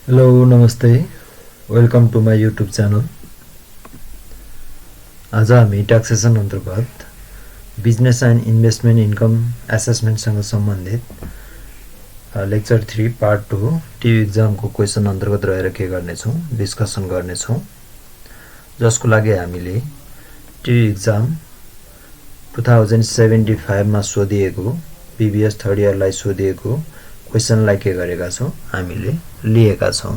Hello, Namaste. Welcome to my YouTube channel. आज हामी taxation अन्तर्गत बिजनेस एन्ड इन्भेस्टमेन्ट इन्कम एसेसमेन्टसँग सम्बन्धित लेक्चर 3 पार्ट 2 टियु एक्जामको क्वेसन अन्तर्गत रहेर के गर्नेछौँ डिस्कसन गर्नेछौँ, जसको लागि हामीले टियु एक्जाम 2075 मा सोधिएको प्रिभियस थर्ड इयरलाई सोधिएको क्वेसनलाई के गरेका छौँ हामीले लिएका छौँ।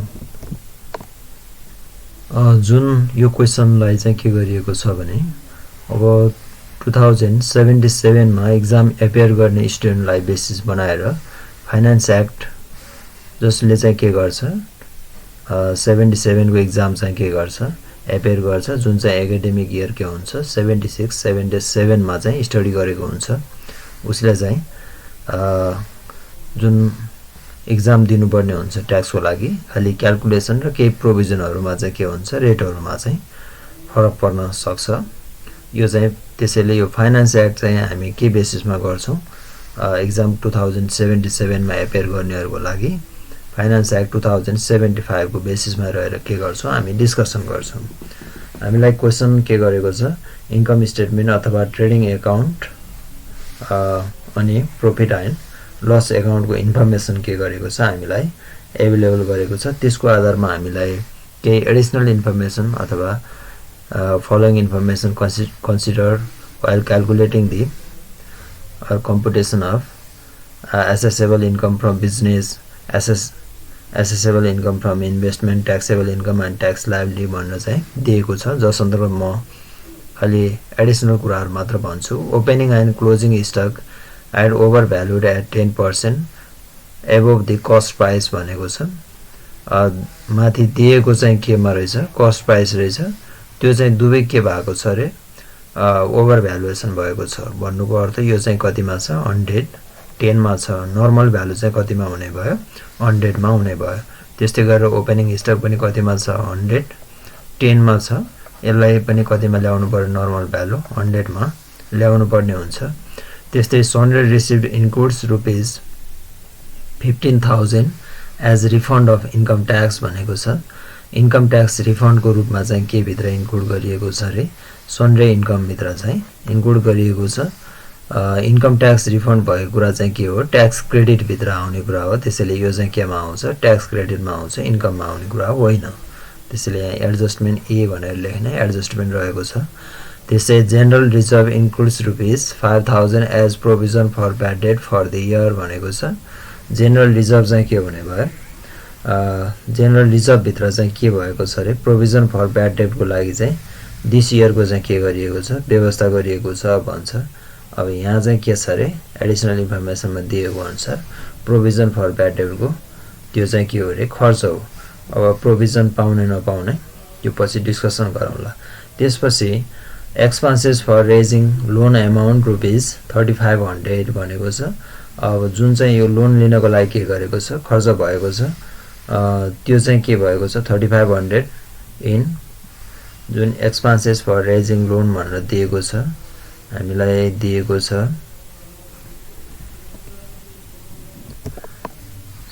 जुन यो क्वेसनलाई चाहिँ के गरिएको छ भने अब 2077 मा एक्जाम एपियर गर्ने स्टुडेन्टलाई बेसिस बनाएर फाइनान्स एक्ट जसले चाहिँ के गर्छ 77 को एक्जाम चाहिँ के गर्छ एपियर गर्छ, जुन चाहिँ एकाडेमिक इयर के हुन्छ 76 77 मा चाहिँ स्टडी गरेको हुन्छ, उसले चाहिँ जुन एक्जाम दिनुपर्ने हुन्छ ट्याक्सको लागि खाली क्याल्कुलेसन र केही प्रोभिजनहरुमा चाहिँ के हुन्छ रेटहरुमा चाहिँ फरक पर्न सक्छ। यो चाहिँ त्यसैले यो फाइनान्स एक्ट चाहिँ हामी के बेसिसमा गर्छौं एक्जाम 2077 मा एपियर गर्नेहरुको लागि फाइनान्स एक्ट 2075 को बेसिसमा रहेर के गर्छौं हामी डिस्कसन गर्छौं। हामीलाई क्वेशन के गरेको छ इन्कम स्टेटमेन्ट अथवा ट्रेडिङ अकाउन्ट अनि प्रॉफिट एन्ड लस अकाउन्ट को इन्फर्मेसन के गरेको छ हामीलाई अवेलेबल गरेको छ। त्यसको आधारमा हामीलाई केही एडिशनल इन्फर्मेसन अथवा following information consider while calculating the computation of assessable income from business, assessable income from investment, taxable income and tax liability भनेर चाहिँ दिएको छ, जस अन्तर्गत म खाली एडिशनल कुराहरु मात्र भन्छु। Opening and closing stock at over valued at 10% above the cost price भनेको छ। माथि दिएको चाहिँ केमा रहेछ कस्ट प्राइस रहेछ, त्यो चाहिँ दुवै के भएको छ रे ओभर भ्यालुएसन भएको छ। भन्नुको अर्थ यो चाहिँ कतिमा छ 110 मा छ, नर्मल भ्यालु चाहिँ कतिमा हुने भयो 100 मा हुने भयो। त्यस्तै गरेर ओपनिङ स्टक पनि कतिमा छ 110 मा छ, यसलाई पनि कतिमा ल्याउनु पर्यो नर्मल भ्यालु 100 मा ल्याउनु पर्ने हुन्छ। त्यस्तै sundry received includes rupees 15,000 as refund of income tax भनेको छ। इन्कम ट्याक्स रिफन्ड को रूपमा चाहिँ के भित्र इन्क्लुड गरिएको छ रे सन्डे इन्कम भित्र चाहिँ इन्क्लुड गरिएको छ। इन्कम ट्याक्स रिफन्ड भएको कुरा चाहिँ के हो ट्याक्स क्रेडिट भित्र आउने कुरा हो, त्यसैले यो चाहिँ केमा आउँछ ट्याक्स क्रेडिटमा आउँछ, इन्कममा आउने कुरा होइन। त्यसैले यहाँ एडजस्टमेन्ट ए भनेर लेख्ने एडजस्टमेन्ट रहेको छ। त्यसै general reserve includes rupees 5,000 as provision for bad debt for the year भनेको छ। जेनरल रिजर्भ चाहिँ के हुने भयो जेनरल रिजर्भ भित्र चाहिँ के भएको छ रे प्रोभिजन फर ब्याड डेट को लागि चाहिँ दिस इयर को चाहिँ के गरिएको छ व्यवस्था गरिएको छ भन्छ। अब यहाँ चाहिँ के छ रे एडिशनल इन्फर्मेसनमा दिएको अनुसार प्रोभिजन फर ब्याड डेट को त्यो चाहिँ के हो रे खर्च हो। अब प्रोभिजन पाउने नपाउने यो पछि डिस्कसन गरौँला। त्यसपछि expenses for raising loan amount rupees 3500 भनेको छ। अब जुन चाहिँ यो लोन लिनको लागि के गरेको छ खर्च भएको छ त्यो चाहिँ के भएको छ 3500 इन जुन एक्सपेन्सेस फर रेजिङ लोन भनेर दिएको छ हामीलाई दिएको छ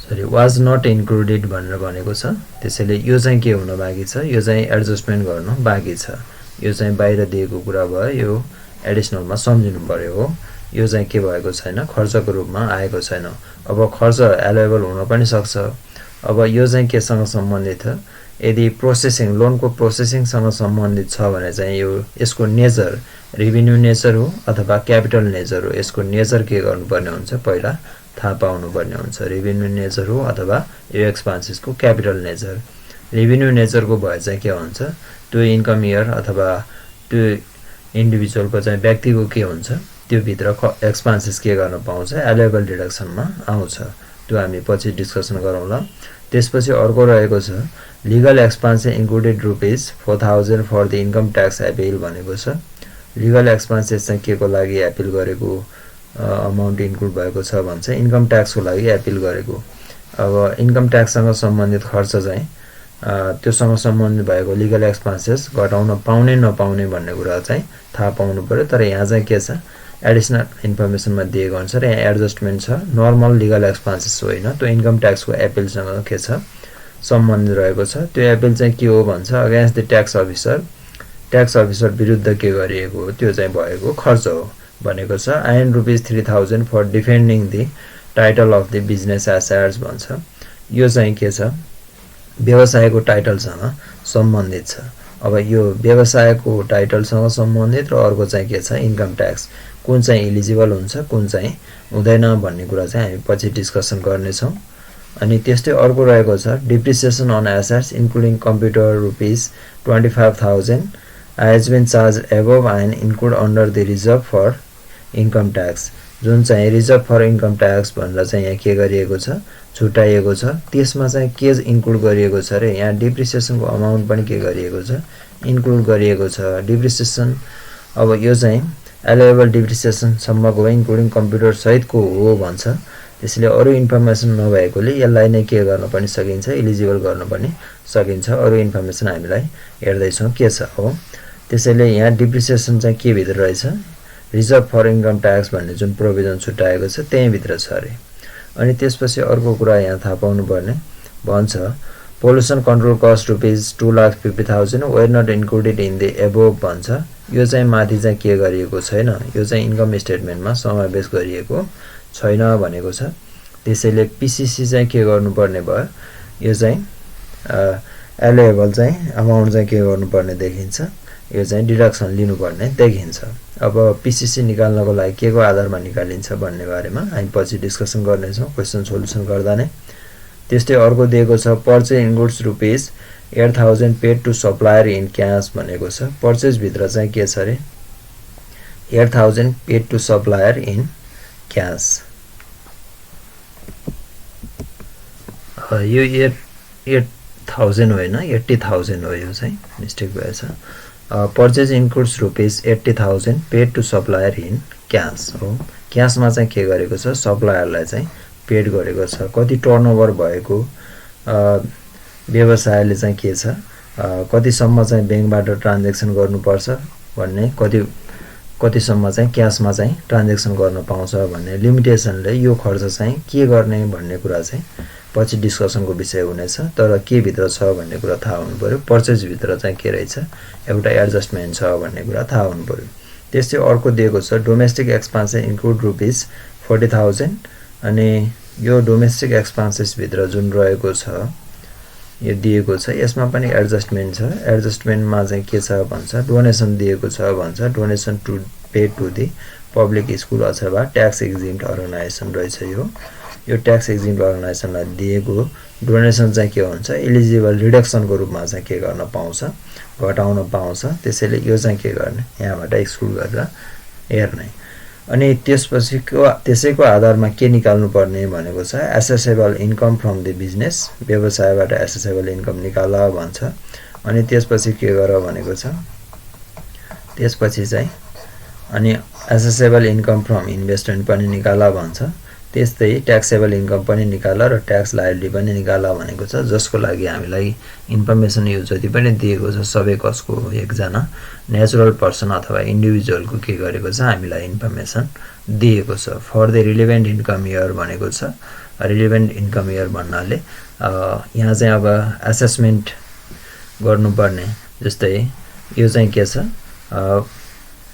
सरी वाज नट इन्क्लुडेड भनेर भनेको छ। त्यसैले यो चाहिँ के हुन बाँकी छ यो चाहिँ एडजस्टमेन्ट गर्नु बाँकी छ। यो चाहिँ बाहिर दिएको कुरा भयो, यो एडिशनलमा सम्झिनु पर्यो हो। यो चाहिँ के भएको छैन खर्चको रूपमा आएको छैन। अब खर्च अवेलेबल हुन पनि सक्छ। अब यो चाहिँ केसँग सम्बन्धित छ यदि प्रोसेसिङ लोनको प्रोसेसिङसँग सम्बन्धित छ भने चाहिँ यो यसको नेचर रेभिन्यू नेचर हो अथवा क्यापिटल नेचर हो, यसको नेचर के गर्नुपर्ने हुन्छ पहिला थाहा पाउनु पर्ने हुन्छ। रेभिन्यू नेचर हो अथवा यो एक्सपेन्सेसको क्यापिटल नेचर। रेभिन्यू नेचरको भए चाहिँ के हुन्छ त्यो इन्कम इयर अथवा त्यो इन्डिभिजुअलको चाहिँ व्यक्तिको के हुन्छ त्यो भित्र एक्सपेन्सेस के गर्न पाउँछ अवेलेबल डिडक्सनमा आउँछ, त्यो हामी पछि डिस्कसन गरौँला। त्यसपछि अर्को रहेको छ legal expenses included rupees 4,000 for the income tax appeal भनेको छ। लिगल एक्सपेन्सेस चाहिँ के को लागि एपिल गरेको अमाउन्ट इन्क्लुड भएको छ भन्छ इन्कम ट्याक्सको लागि एपिल गरेको। अब इन्कम ट्याक्ससँग सम्बन्धित खर्च चाहिँ त्योसँग सम्बन्धित भएको लिगल एक्सपेन्सेस घटाउन पाउने नपाउने भन्ने कुरा चाहिँ थाहा पाउनु पर्यो। तर यहाँ चाहिँ के छ एडिशनल इन्फर्मेसनमा दिएको अनुसार यहाँ एडजस्टमेन्ट छ, नर्मल लिगल एक्सपेन्सेस होइन। त्यो इन्कम ट्याक्सको एपिलसँग के छ सम्बन्धित रहेको छ। त्यो एपिल चाहिँ के हो भन्छ, against the tax officer, tax officer विरुद्ध के गरिएको हो त्यो चाहिँ भएको खर्च हो भनेको छ। And ₹3000 for defending the title of the business assets भन्छ। यो चाहिँ के छ, व्यवसायको टाइटलसँग सम्बन्धित छ। अब यो व्यवसायको टाइटलसँग सम्बन्धित र अर्को चाहिँ के छ, इन्कम ट्याक्स कुन चाहिँ इलिजिबल हुन्छ कुन चाहिँ हुँदैन भन्ने कुरा चाहिँ हामी पछि डिस्कसन गर्नेछौँ। अनि त्यस्तै अर्को रहेको छ depreciation on assets including computer ₹25,000 has been charged above and include under the reserve for income tax। जुन चाहिँ रिजर्भ फर इन्कम ट्याक्स भनेर चाहिँ यहाँ के गरिएको छ, छुट्याइएको छ। त्यसमा चाहिँ के इन्क्लुड गरिएको छ रे, यहाँ डिप्रिसिएसनको अमाउन्ट पनि के गरिएको छ, इन्क्लुड गरिएको छ। डिप्रिसिएसन अब यो चाहिँ एलाइबल डिप्रिसिएसनसम्मको हो, इन्क्लुडिङ कम्प्युटर सहितको हो भन्छ। त्यसैले अरू इन्फर्मेसन नभएकोले यसलाई नै के गर्न पनि सकिन्छ, इलिजिबल गर्न पनि सकिन्छ। अरू इन्फर्मेसन हामीलाई हेर्दैछौँ के छ हो। त्यसैले यहाँ डिप्रिसिएसन चाहिँ के भित्र रहेछ, रिजर्भ फर इन्कम ट्याक्स भन्ने जुन प्रोभिजन छुट्याएको छ त्यही भित्र छ अरे। अनि त्यसपछि अर्को कुरा यहाँ थाहा पाउनुपर्ने भन्छ pollution control cost ₹2,50,000 were not included in the above भन्छ। यो चाहिँ माथि चाहिँ के गरिएको छैन, यो चाहिँ इन्कम स्टेटमेन्टमा समावेश गरिएको छैन भनेको छ। त्यसैले पिसिसी चाहिँ के गर्नुपर्ने भयो, यो चाहिँ एलाइबल चाहिँ अमाउन्ट चाहिँ के गर्नुपर्ने देखिन्छ, यो चाहिँ डिडक्सन लिनुपर्ने देखिन्छ। अब पिसिसी निकाल्नको लागि के को आधारमा निकालिन्छ भन्ने बारेमा हामी पछि डिस्कसन गर्नेछौँ क्वेसन सोल्युसन गर्दा नै। त्यस्तै अर्को दिएको छ purchase includes ₹8,000 paid to supplier in cash भनेको छ। पर्चेज भित्र चाहिँ के छ अरे, 8,000 paid to supplier in cash. यो 8,000 होइन 80,000 हो, यो चाहिँ मिस्टेक भएछ। Purchase includes ₹80,000 paid to supplier in cash हो। क्यासमा चाहिँ के गरेको छ, सप्लायरलाई चाहिँ पेड गरेको छ। कति टर्नओभर भएको व्यवसायले चाहिँ के छ, कतिसम्म चाहिँ ब्याङ्कबाट ट्रान्जेक्सन गर्नुपर्छ भन्ने, कतिसम्म चाहिँ क्यासमा चाहिँ ट्रान्जेक्सन गर्न पाउँछ भन्ने लिमिटेसनले यो खर्च चाहिँ के गर्ने भन्ने कुरा चाहिँ पछि डिस्कसनको विषय हुनेछ। तर के भित्र छ भन्ने कुरा थाहा हुनु पर्यो। पर्चेज भित्र चाहिँ के रहेछ, एउटा एडजस्टमेन्ट छ भन्ने कुरा थाहा हुनु पर्यो। त्यस्तै अर्को दिएको छ डोमेस्टिक एक्सपेन्सेस इन्क्लुड ₹40,000। अनि यो डोमेस्टिक एक्सपेन्सेस भित्र जुन रहेको छ यो दिएको छ, यसमा पनि एडजस्टमेन्ट छ। एडजस्टमेन्टमा चाहिँ के छ भन्छ, डोनेसन दिएको छ भन्छ, donation to pay to the public school अथवा ट्याक्स एक्जिम्ट अर्गनाइजेसन रहेछ। यो ट्याक्स एक्जिम्ट अर्गनाइजेसनलाई दिएको डोनेसन चाहिँ के हुन्छ, इलिजिबल रिडक्सनको रूपमा चाहिँ के गर्न पाउँछ, घटाउन पाउँछ। त्यसैले यो चाहिँ के गर्ने, यहाँबाट एक्सक्लुड गरेर हेर्ने। अनि त्यसैको आधारमा के निकाल्नु पर्ने भनेको छ, assessable income from the business, व्यवसायबाट एसेसेबल इन्कम निकाल भन्छ। अनि त्यसपछि के गर भनेको छ, त्यसपछि चाहिँ अनि एसेसेबल इन्कम फ्रम इन्भेस्टमेन्ट पनि निकाल भन्छ। त्यस्तै ट्याक्सेबल इन्कम पनि निकाल र ट्याक्स लायबिलिटी पनि निकाल भनेको छ, जसको लागि हामीलाई इन्फर्मेसन यो जति पनि दिएको छ सबै कसको, एकजना नेचुरल पर्सन अथवा इन्डिभिजुअलको के गरेको छ, हामीलाई इन्फर्मेसन दिएको छ। For the relevant income year भनेको छ। रिलेभेन्ट इन्कम इयर भन्नाले यहाँ चाहिँ अब एसेसमेन्ट गर्नुपर्ने, जस्तै यो चाहिँ के छ,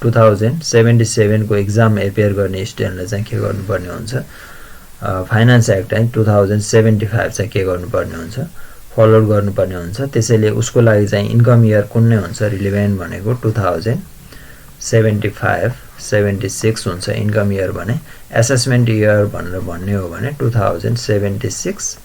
2077 को एक्जाम एपियर गर्ने स्टुडेन्टले चाहिँ के गर्नुपर्ने हुन्छ, फाइनान्स एक्ट चाहिँ 2075 चाहिँ के गर्नुपर्ने हुन्छ, फलो गर्नुपर्ने हुन्छ। त्यसैले उसको लागि चाहिँ इन्कम इयर कुन नै हुन्छ, रिलेभेन्ट भनेको 2075, 76 हुन्छ इन्कम इयर भने। एसेसमेन्ट इयर भनेर भन्ने हो भने 2076,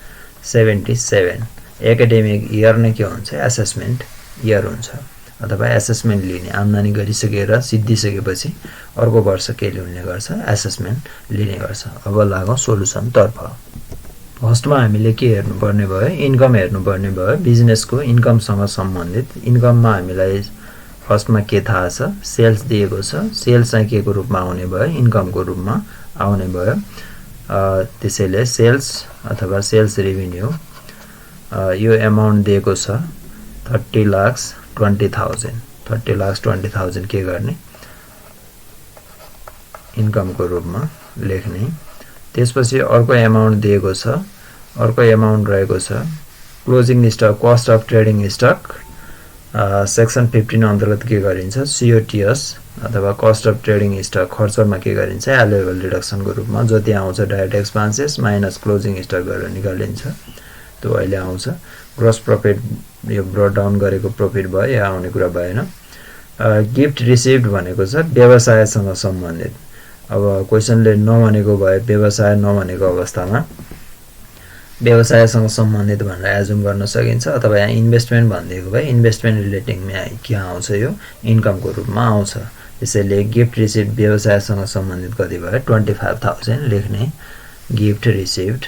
77 एकाडेमिक इयर नै के हुन्छ, एसेसमेन्ट इयर हुन्छ। अथवा एसेसमेन्ट लिने, आम्दानी गरिसकेर सिद्धिसकेपछि अर्को वर्ष के लिने गर्छ, एसेसमेन्ट लिने गर्छ। अब लागौँ सोलुसन तर्फ। फर्स्टमा हामीले के हेर्नुपर्ने भयो, इन्कम हेर्नुपर्ने भयो। बिजनेसको इन्कमसँग सम्बन्धित इन्कममा हामीलाई फर्स्टमा के थाहा छ, सेल्स दिएको छ। सेल्स चाहिँ के को रूपमा आउने भयो, इन्कमको रूपमा आउने भयो। त्यसैले सेल्स अथवा सेल्स रेभिन्यू यो एमाउन्ट दिएको छ 30,20,000। 30,20,000 के गर्ने, इन्कमको रूपमा लेख्ने। त्यसपछि अर्को एमाउन्ट दिएको छ, अर्को एमाउन्ट रहेको छ closing stock cost of trading stock section 15 अन्तर्गत के गरिन्छ COTS अथवा कस्ट अफ ट्रेडिङ स्टक खर्चमा के गरिन्छ एलोवेबल डिडक्सनको रूपमा जति आउँछ direct expenses minus closing stock गरेर निकालिन्छ त्यो अहिले आउँछ ग्रोस प्रॉफिट यो ब्रोट डाउन गरेको प्रॉफिट भयो या आउने कुरा भएन गिफ्ट रिसिभ्ड भनेको छ व्यवसायसँग सम्बन्धित अब क्वेशनले नभनेको भए व्यवसाय नभनेको अवस्थामा व्यवसायसँग सम्बन्धित भनेर एजुम गर्न सकिन्छ अथवा यहाँ इन्भेस्टमेन्ट भनिदिएको भए इन्भेस्टमेन्ट रिलेटिङमा के आउँछ यो इन्कमको रूपमा आउँछ त्यसैले गिफ्ट रिसिभ्ड व्यवसायसँग सम्बन्धित कति भयो 25,000 लेख्ने गिफ्ट रिसिभ्ड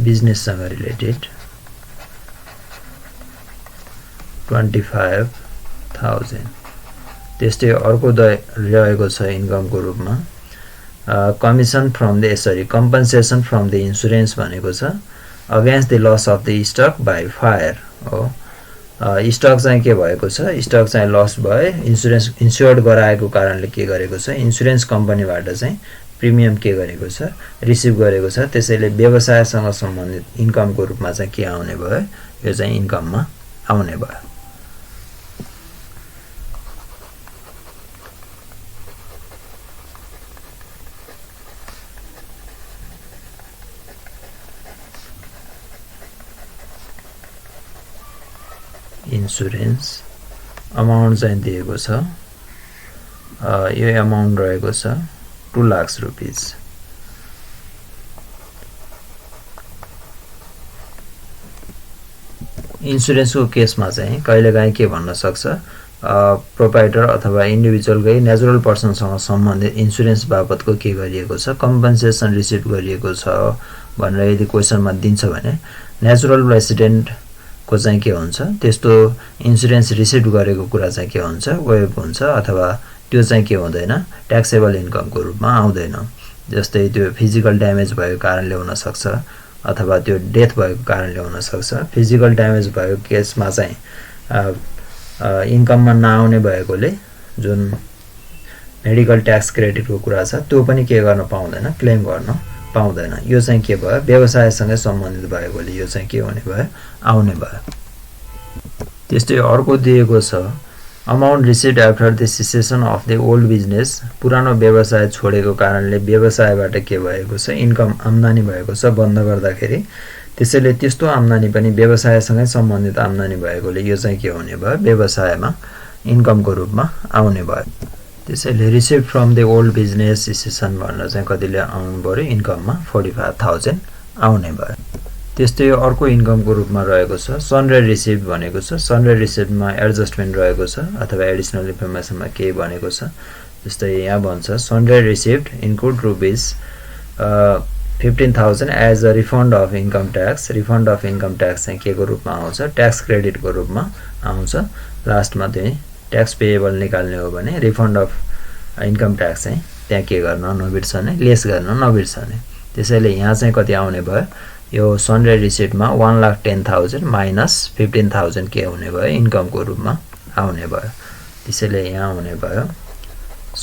बिजनेससँग रिलेटेड 25,000 त्यस्तै अर्को रहेको छ इन्कमको रूपमा commission from the compensation from the insurance भनेको छ against the loss of the stock by fire हो स्टक चाहिँ के भएको छ स्टक चाहिँ लस भयो इन्स्योर्ड गराएको कारणले के गरेको छ इन्सुरेन्स कम्पनीबाट चाहिँ प्रिमियम के गरेको छ रिसिभ गरेको छ त्यसैले व्यवसायसँग सम्बन्धित इन्कमको रूपमा चाहिँ के आउने भयो यो चाहिँ इन्कममा आउने भयो इन्सुरेन्स अमाउन्ट चाहिँ दिएको छ यो अमाउन्ट रहेको छ 2 लाख रुपैयाँ इन्सुरेन्सको केसमा चाहिँ कहिलेकाहीँ के भन्न सक्छ प्रोप्राइटर अथवा इन्डिभिजुअलकै नेचुरल पर्सनसँग सम्बन्धित इन्सुरेन्स बापतको के गरिएको छ कम्पनसेसन रिसिभ गरिएको छ भनेर यदि क्वेशनमा दिन्छ भने नेचुरल रेसिडेन्ट को चाहिँ के हुन्छ त्यस्तो इन्सुरेन्स रिसिभ गरेको कुरा चाहिँ के हुन्छ वेब हुन्छ अथवा त्यो चाहिँ के हुँदैन ट्याक्सेबल इन्कमको रूपमा आउँदैन जस्तै त्यो फिजिकल ड्यामेज भएको कारणले हुन सक्छ अथवा त्यो डेथ भएको कारणले हुन सक्छ फिजिकल ड्यामेज भएको केसमा चाहिँ इन्कममा नआउने भएकोले जुन मेडिकल ट्याक्स क्रेडिटको कुरा छ त्यो पनि के गर्न पाउँदैन क्लेम गर्न पाउँदैन यो चाहिँ के भयो व्यवसायसँग सम्बन्धित भएकोले यो चाहिँ के हुने भयो आउने भयो त्यस्तै अर्को दिएको छ amount received after the cessation of the old business पुरानो व्यवसाय छोडेको कारणले व्यवसायबाट के भएको छ इन्कम आम्दानी भएको छ बन्द गर्दाखेरि त्यसैले त्यस्तो आम्दानी पनि व्यवसायसँगै सम्बन्धित आम्दानी भएकोले यो चाहिँ के हुने भयो व्यवसायमा इन्कमको रूपमा आउने भयो त्यसैले receive from the old business cessation भनेर चाहिँ कतिले आउनु पर्यो इन्कममा 45,000 आउने भयो त्यस्तै अर्को इन्कमको रूपमा रहेको छ सनरे रिसिभ भनेको छ सनरे रिसिभमा एडजस्टमेन्ट रहेको छ अथवा एडिसनल इन्फर्मेसनमा केही भनेको छ जस्तै यहाँ भन्छ सनरे received include rupees 15,000 as a refund of income tax चाहिँ के को रूपमा आउँछ ट्याक्स क्रेडिटको रूपमा आउँछ लास्टमा चाहिँ ट्याक्स पेएबल निकाल्ने हो भने रिफन्ड अफ इन्कम ट्याक्स चाहिँ त्यहाँ के गर्न नबिर्सने लेस गर्न नबिर्सने त्यसैले यहाँ चाहिँ कति आउने भयो यो सनरे रिसिप्टमा 1,10,000 माइनस 15,000 के हुने भयो इन्कमको रूपमा आउने भयो त्यसैले यहाँ हुने भयो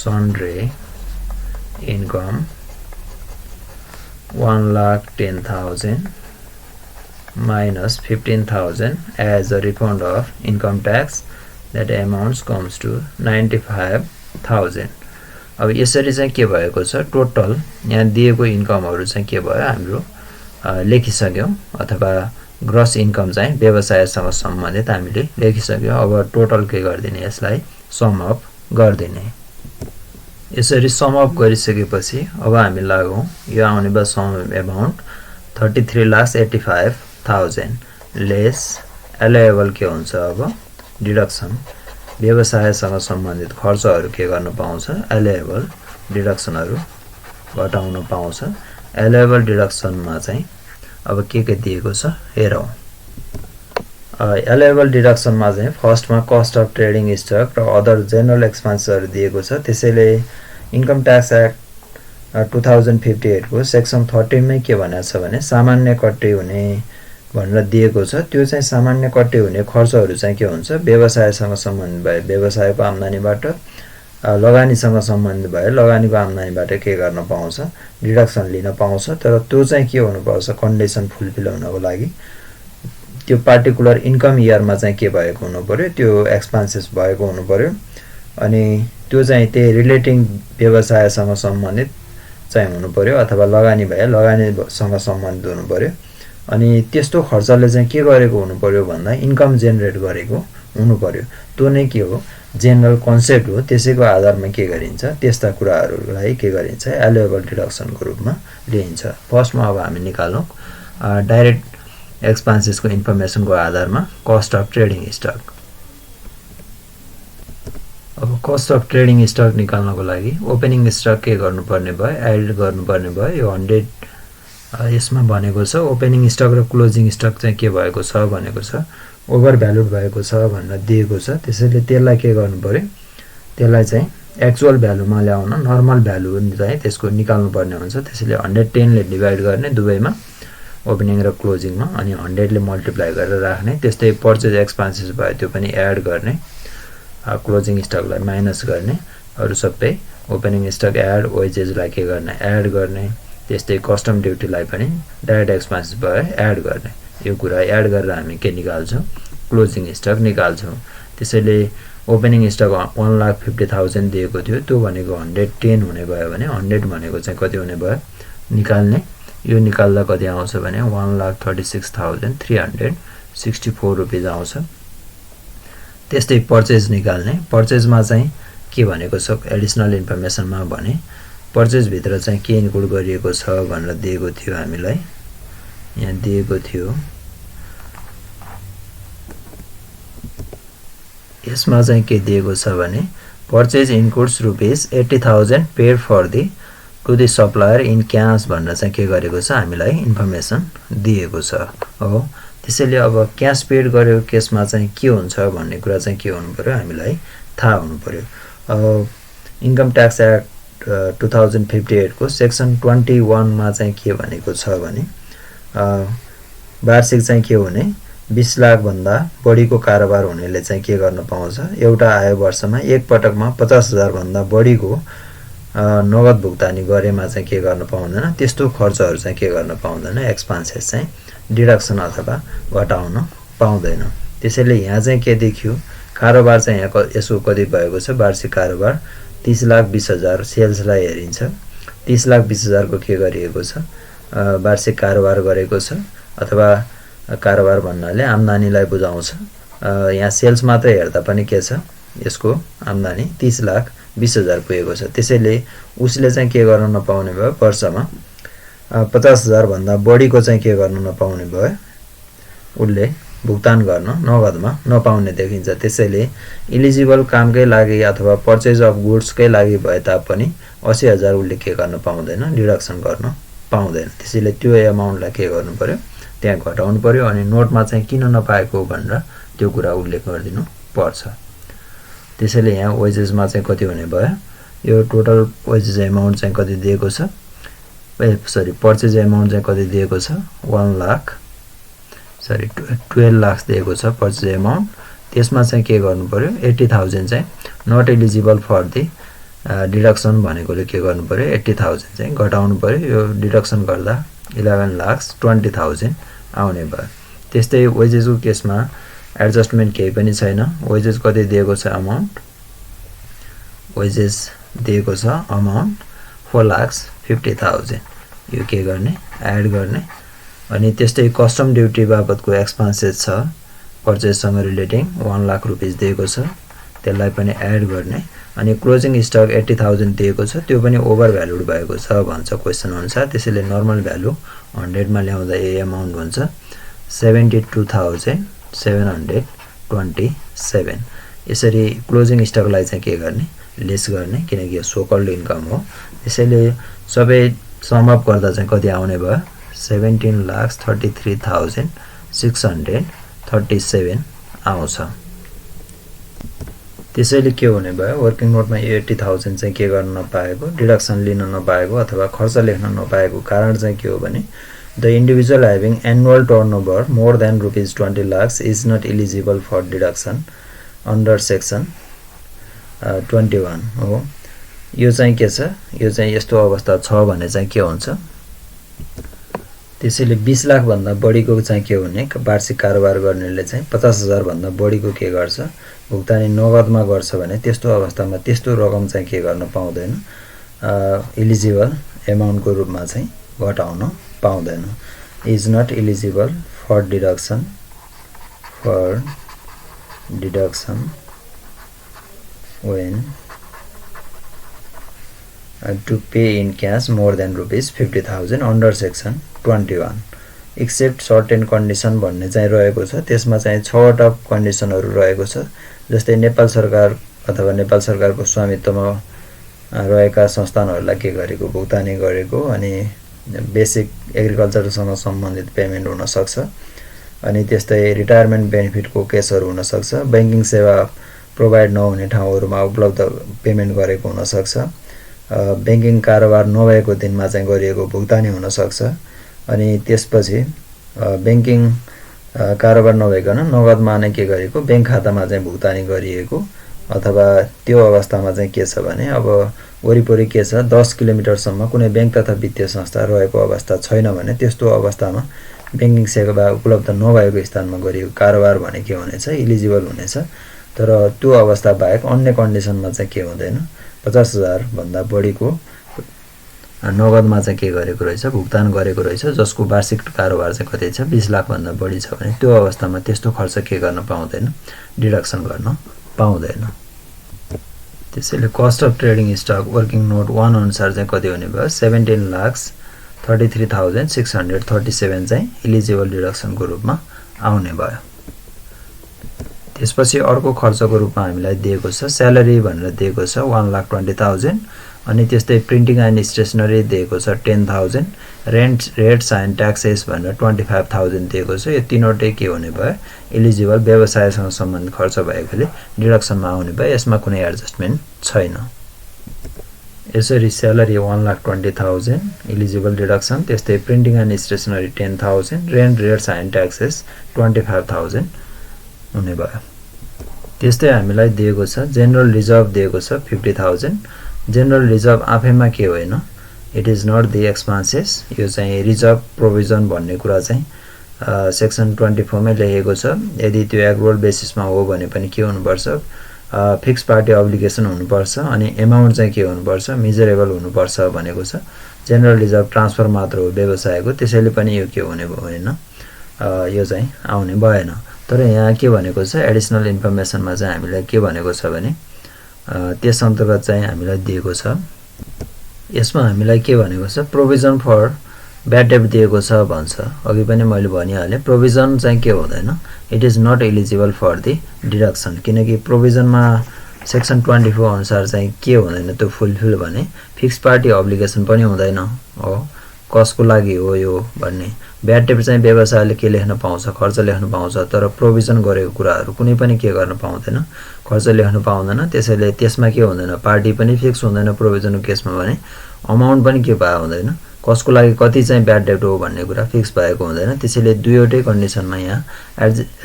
सनरे income 1,10,000 minus 15,000 as a refund of income tax that amounts comes to 95,000 अब यसरी चाहिँ के भएको छ टोटल यहाँ दिएको इन्कमहरु चाहिँ के भयो हाम्रो लेखिसक्यौ अथवा ग्रस इन्कम चाहिँ व्यवसायसँग सम्बन्धित हामीले लेखिसक्यौ अब टोटल के गर्दिने यसलाई सम अप गर्दिने यसरी सम अप गरिसकेपछि अब हामी लागौं यो आउने बस सम अमाउन्ट 33,85,000 लेस अलाउएबल के हुन्छ अब डिडक्सन व्यवसायसँग सम्बन्धित खर्चहरु के गर्न पाउँछ अलाउएबल डिडक्सनहरु घटाउन पाउँछ अलाउएबल डिडक्सनमा चाहिँ अब के दिएको छ हेरौं अलाउएबल डिडक्सनमा चाहिँ फर्स्टमा कस्ट अफ ट्रेडिङ स्टक र अदर जनरल एक्सपेन्सेसहरु दिएको छ त्यसैले इन्कम ट्याक्स एक्ट 2058 को सेक्सन 13 मै के भनेको छ भने सामान्य कट्टी हुने भनेर दिएको छ त्यो चाहिँ सामान्य कट्टी हुने खर्चहरु चाहिँ के हुन्छ व्यवसायसँग सम्बन्धित भए व्यवसायको आम्दानीबाट लगानीसँग सम्बन्धित भए लगानीको आम्दानीबाट के गर्न पाउँछ, डिडक्सन लिन पाउँछ। तर त्यो चाहिँ के हुनुपर्छ, कन्डिसन फुलफिल हुनको लागि त्यो पार्टिकुलर इन्कम इयरमा चाहिँ के भएको हुनु पर्यो, त्यो एक्सपेन्सेस भएको हुनु पर्यो। अनि त्यो चाहिँ त्यही रिलेटिङ व्यवसायसँग सम्बन्धित चाहिँ हुनु पर्यो, अथवा लगानी भए लगानीसँग सम्बन्धित हुनु पर्यो। अनि त्यस्तो खर्चले चाहिँ के गरेको हुनु पर्यो भन्दा इन्कम जेनेरेट गरेको हुनु पर्यो। त्यो नै के हो, जेनरल कन्सेप्ट हो। त्यसैको आधारमा के गरिन्छ, त्यस्ता कुराहरूलाई के गरिन्छ, एलोएबल डिडक्सनको रूपमा लिइन्छ। फर्स्टमा अब हामी निकालौँ डाइरेक्ट एक्सपेन्सेसको इन्फर्मेसनको आधारमा कस्ट अफ ट्रेडिङ स्टक। अब कस्ट अफ ट्रेडिङ स्टक निकाल्नको लागि ओपनिङ स्टक के गर्नुपर्ने भयो, एड गर्नुपर्ने भयो। यो 100 यसमा भनेको छ। ओपनिङ स्टक र क्लोजिङ स्टक चाहिँ के भएको छ भनेको छ, ओभर भ्यालुड भएको छ भनेर दिएको छ। त्यसैले त्यसलाई के गर्नु पर्यो, त्यसलाई चाहिँ एक्चुअल भ्यालुमा ल्याउन नर्मल भ्यालु चाहिँ त्यसको निकाल्नु पर्ने हुन्छ। त्यसैले 110 ले डिभाइड गर्ने दुवैमा, ओपनिङ र क्लोजिङमा, अनि 100 ले मल्टिप्लाई गरेर राख्ने। त्यस्तै पर्चेज एक्सपेन्सेस भयो त्यो पनि एड गर्ने, क्लोजिङ स्टकलाई माइनस गर्ने, अरू सबै ओपनिङ स्टक एड, वेजेसलाई के गर्ने, एड गर्ने। त्यस्तै कस्टम ड्युटीलाई पनि डाइरेक्ट एक्सपेन्सेस भयो एड गर्ने। यो कुरा एड गरेर हामी के निकाल्छौँ, क्लोजिङ स्टक निकाल्छौँ। त्यसैले ओपनिङ स्टक 1,50,000 दिएको थियो, त्यो भनेको 110 हुने भयो भने 100 भनेको चाहिँ कति हुने भयो निकाल्ने। यो निकाल्दा कति आउँछ भने 1,36,364 रुपिज आउँछ। त्यस्तै पर्चेज निकाल्ने। पर्चेजमा चाहिँ के भनेको छ, एडिसनल इन्फर्मेसनमा भने पर्चेजभित्र चाहिँ के इन्क्लुड गरिएको छ भनेर दिएको थियो हामीलाई, यहाँ दिएको थियो। यसमा चाहिँ के दिएको छ भने purchase includes rupees 80,000 paid for to the supplier in cash भनेर चाहिँ के गरेको छ, हामीलाई इन्फर्मेसन दिएको छ हो। त्यसैले अब क्यास पेड गरेको केसमा चाहिँ के हुन्छ भन्ने कुरा चाहिँ के हुनु पर्यो, हामीलाई थाहा हुनु पर्यो। इन्कम ट्याक्स एक्ट 2058 को सेक्सन 21 मा चाहिँ के भनेको छ भने वार्षिक चाहिँ के हुने, 20 लाख भन्दा बढीको कारोबार हुनेले चाहिँ के गर्न पाउँछ, एउटा आय वर्षमा एक पटकमा 50,000 भन्दा बढीको नगद भुक्तानी गरेमा चाहिँ के गर्न पाउँदैन, त्यस्तो खर्चहरू चाहिँ के गर्न पाउँदैन, एक्सपेन्सेस चाहिँ डिडक्सन अथवा घटाउन पाउँदैन। त्यसैले यहाँ चाहिँ के देखियो, कारोबार चाहिँ यहाँ यसको कति भएको छ, वार्षिक कारोबार 30,20,000 सेल्सलाई हेरिन्छ। 30,20,000 को के गरिएको छ, वार्षिक कारोबार गरेको छ, अथवा कारोबार भन्नाले आम्दानीलाई बुझाउँछ। यहाँ सेल्स मात्रै हेर्दा पनि के छ, यसको आम्दानी 30,20,000 पुगेको छ। त्यसैले उसले चाहिँ के गर्न नपाउने भयो, वर्षमा 50,000 भन्दा बढीको चाहिँ के गर्न नपाउने भयो, उसले भुक्तान गर्न नगदमा नपाउने देखिन्छ। त्यसैले इलिजिबल कामकै लागि अथवा पर्चेज अफ गुड्सकै लागि भए तापनि 80,000 उसले के गर्न पाउँदैन, डिडक्सन गर्न पाउँदैन। त्यसैले त्यो एमाउन्टलाई के गर्नु पर्यो, त्यहाँ घटाउनु पर्यो। अनि नोटमा चाहिँ किन नपाएको भनेर त्यो कुरा उल्लेख गरिदिनु पर्छ। त्यसैले यहाँ वेजेसमा चाहिँ कति हुने भयो, यो टोटल वेजेस एमाउन्ट चाहिँ कति दिएको छ, पर्चेज एमाउन्ट चाहिँ कति दिएको छ, 12 लाख दिएको छ पर्चेज एमाउन्ट। त्यसमा चाहिँ के गर्नु पर्यो, 80,000 चाहिँ not eligible for the deduction भनेकोले के गर्नु पर्यो, 80,000 चाहिँ घटाउनु पर्यो। यो डिडक्सन गर्दा 11,20,000 आउने भयो। त्यस्तै वेजेसको केसमा एडजस्टमेन्ट केही पनि छैन। वेजेस कति दिएको छ अमाउन्ट, वेजेस दिएको छ अमाउन्ट 4,50,000। यो के गर्ने, एड गर्ने। अनि त्यस्तै कस्टम ड्युटी बाबतको एक्सपेन्सेस छ पर्चेजसँग रिलेटिङ 1 लाख रुपिस दिएको छ, त्यसलाई पनि एड गर्ने। अनि क्लोजिङ स्टक 80,000 दिएको छ, त्यो पनि ओभर भ्यालुड भएको छ भन्छ क्वेसन अनुसार। त्यसैले नर्मल भ्यालु 100 मा ल्याउँदा यो एमाउन्ट हुन्छ 72,727। यसरी क्लोजिङ स्टकलाई चाहिँ के गर्ने, लेस गर्ने, किनकि यो सोकल्ड इन्कम हो। त्यसैले सबै सम अप गर्दा चाहिँ कति आउने भयो, 17,33,637 आउँछ। त्यसैले के हुने भयो, वर्किङ नोटमा 80,000 चाहिँ के गर्न नपाएको, डिडक्सन लिन नपाएको अथवा खर्च लेख्न नपाएको कारण चाहिँ के हो भने the individual having annual turnover more than rupees 20 lakh is not eligible for deduction under section 21 हो। यो चाहिँ के छ, यो चाहिँ यस्तो अवस्था छ भने चाहिँ के हुन्छ, त्यसैले 20 लाख भन्दा बढीको चाहिँ के हुने, वार्षिक कारोबार गर्नेले चाहिँ 50,000 भन्दा बढीको के गर्छ, भुक्तानी नगदमा गर्छ भने त्यस्तो अवस्थामा त्यस्तो रकम चाहिँ के गर्न पाउँदैन, इलिजिबल एमाउन्टको रूपमा चाहिँ घटाउन पाउँदैन। Is not eligible for deduction when to pay in cash more than rupees 50,000 under section 21 except certain condition भन्ने चाहिँ रहेको छ। त्यसमा चाहिँ 6 वटा कन्डिसनहरु रहेको छ। जस्तै नेपाल सरकार अथवा नेपाल सरकारको स्वामित्वमा रहेका संस्थानहरुलाई के गरेको, भुक्तानी गरेको, अनि बेसिक एग्रिकल्चरसँग सम्बन्धित पेमेन्ट हुन सक्छ, अनि त्यस्तै रिटायरमेन्ट बेनिफिटको केसहरु हुन सक्छ, बैंकिङ सेवा प्रोभाइड नहुने ठाउँहरुमा उपलब्ध पेमेन्ट गरेको हुन सक्छ, बैंकिङ कारोबार नभएको दिनमा चाहिँ गरिएको भुक्तानी हुन सक्छ, अनि त्यसपछि बैंकिङ कारोबार नभइकन नगदमा नै के गरेको बैंक खातामा चाहिँ भुक्तानी गरिएको, अथवा त्यो अवस्थामा चाहिँ के छ भने अब वरिपरि के छ 10 किलोमिटरसम्म कुनै बैंक तथा वित्तीय संस्था रहेको अवस्था छैन भने त्यस्तो अवस्थामा बैंकिङ सेवा उपलब्ध नभएको स्थानमा गरिएको कारोबार भने के हुनेछ, इलिजिबल हुनेछ। तर त्यो अवस्था बाहेक अन्य कन्डिसनमा चाहिँ के हुँदैन, 50,000 भन्दा बढीको नगदमा चाहिँ के गरेको रहेछ, भुक्तान गरेको रहेछ, जसको वार्षिक कारोबार चाहिँ कति छ 20 लाख भन्दा बढी छ भने त्यो अवस्थामा त्यस्तो खर्च के गर्न पाउँदैन, डिडक्सन गर्न पाउँदैन। त्यसैले cost of trading stock working note 1 अनुसार चाहिँ कति हुने भयो, 17,33,637 चाहिँ इलिजिबल डिडक्सनको रूपमा आउने भयो। त्यसपछि अर्को खर्चको रूपमा हामीलाई दिएको छ स्यालेरी भनेर दिएको छ 1,20,000, अनि त्यस्तै प्रिन्टिङ एन्ड स्टेशनरी दिएको छ 10,000, रेट्स एन्ड ट्याक्सेस भनेर 25,000 दिएको छ। यो तीनवटै के हुने भयो, इलिजिबल व्यवसायसँग सम्बन्धित खर्च भएकोले डिडक्सनमा आउने भयो, यसमा कुनै एडजस्टमेन्ट छैन। यसरी स्यालेरी 1,20,000 इलिजिबल डिडक्सन, त्यस्तै printing and stationery 10,000, rates and taxes 25,000 हुने भयो। त्यस्तै हामीलाई दिएको छ जनरल रिजर्भ दिएको छ 50,000। जनरल रिजर्भ आफैमा के होइन, it is not the expenses, यो चाहिँ रिजर्भ प्रोभिजन भन्ने कुरा चाहिँ सेक्सन 24 मै लेखेको छ। यदि त्यो एग्रुअल बेसिसमा हो भने पनि के हुनुपर्छ, फिक्स पार्टी अब्लिगेसन हुनुपर्छ, अनि एमाउन्ट चाहिँ के हुनुपर्छ, मेजरेबल हुनुपर्छ भनेको छ। जनरल रिजर्भ ट्रान्सफर मात्र हो व्यवसायको, त्यसैले पनि यो के हुने भएन, यो चाहिँ आउने भएन। तर यहाँ के भनेको छ, एडिसनल इन्फर्मेसनमा चाहिँ हामीलाई के भनेको छ भने त्यस अन्तर्गत चाहिँ हामीलाई दिएको छ, यसमा हामीलाई के भनेको छ, प्रोभिजन फर ब्याड डेट दिएको छ भन्छ। अघि पनि मैले भनिहालेँ प्रोभिजन चाहिँ के हुँदैन, it is not eligible for the deduction, किनकि प्रोभिजनमा सेक्सन 24 अनुसार चाहिँ के हुँदैन त्यो फुलफिल भने फिक्स पार्टी अब्लिगेसन पनि हुँदैन हो, कसको लागि हो यो भन्ने। ब्याड डेट चाहिँ व्यवसायले के लेख्न पाउँछ, खर्च लेख्न पाउँछ, तर प्रोभिजन गरेको कुराहरू कुनै पनि के गर्न पाउँदैन, खर्च लेख्न पाउँदैन। त्यसैले त्यसमा के हुँदैन, पार्टी पनि फिक्स हुँदैन प्रोभिजनको केसमा भने, अमाउन्ट पनि के भए हुँदैन, कसको लागि कति चाहिँ ब्याड डेट हो भन्ने कुरा फिक्स भएको हुँदैन। त्यसैले दुईवटै कन्डिसनमा यहाँ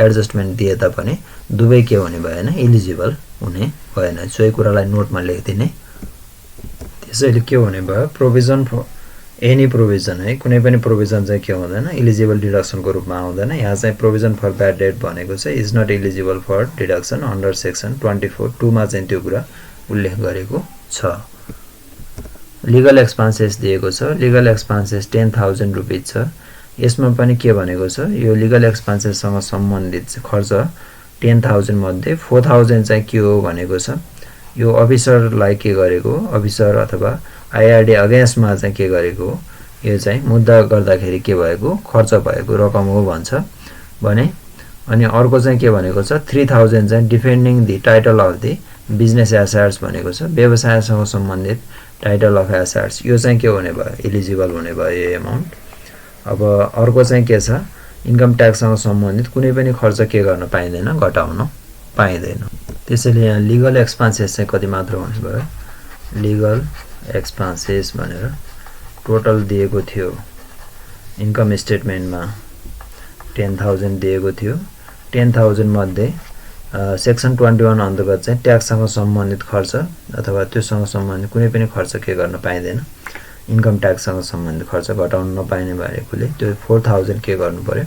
एडजस्टमेन्ट दिए तापनि दुवै के हुने भएन, इलिजिबल हुने भएन। सोही कुरालाई नोटमा लेखिदिने। त्यसैले के हुने भयो, प्रोभिजन फर एनी प्रोभिजन है, कुनै पनि प्रोभिजन चाहिँ के हुँदैन, इलिजिबल डिडक्सनको रूपमा आउँदैन। यहाँ चाहिँ प्रोभिजन फर ब्याड डेट भनेको चाहिँ is not eligible for deduction under section 24(2) मा चाहिँ त्यो कुरा उल्लेख गरेको छ। लिगल एक्सपेन्सेस दिएको छ, लिगल एक्सपेन्सेस 10,000 रुपैयाँ छ। यसमा पनि के भनेको छ, यो लिगल एक्सपेन्सेससँग सम्बन्धित खर्च 10,000 मध्ये 4,000 चाहिँ के हो भनेको छ, यो अफिसरलाई के गरेको, अफिसर अथवा आइआरडी अगेन्स्टमा चाहिँ के गरेको हो, यो चाहिँ मुद्दा गर्दाखेरि के भएको खर्च भएको रकम हो भन्छ भने। अनि अर्को चाहिँ के भनेको छ, 3,000 चाहिँ defending the title of the business assets भनेको छ, व्यवसायसँग सम्बन्धित टाइटल अफ एसेट्स, यो चाहिँ के हुने भयो, इलिजिबल हुने भयो यो एमाउन्ट। अब अर्को चाहिँ के छ, इन्कम ट्याक्ससँग सम्बन्धित कुनै पनि खर्च के गर्न पाइँदैन, घटाउन पाइँदैन। त्यसैले यहाँ लिगल एक्सपेन्सेस चाहिँ कति मात्र हुने भयो, लिगल एक्सपेन्सेस भनेर टोटल दिएको थियो इन्कम स्टेटमेन्टमा 10,000 दिएको थियो। 10,000 मध्ये सेक्सन 21 अन्तर्गत चाहिँ ट्याक्ससँग सम्बन्धित खर्च अथवा त्योसँग सम्बन्धित कुनै पनि खर्च के गर्न पाइँदैन। इन्कम ट्याक्ससँग सम्बन्धित खर्च घटाउन नपाइने भएकोले त्यो 4000 के गर्नु पर्यो,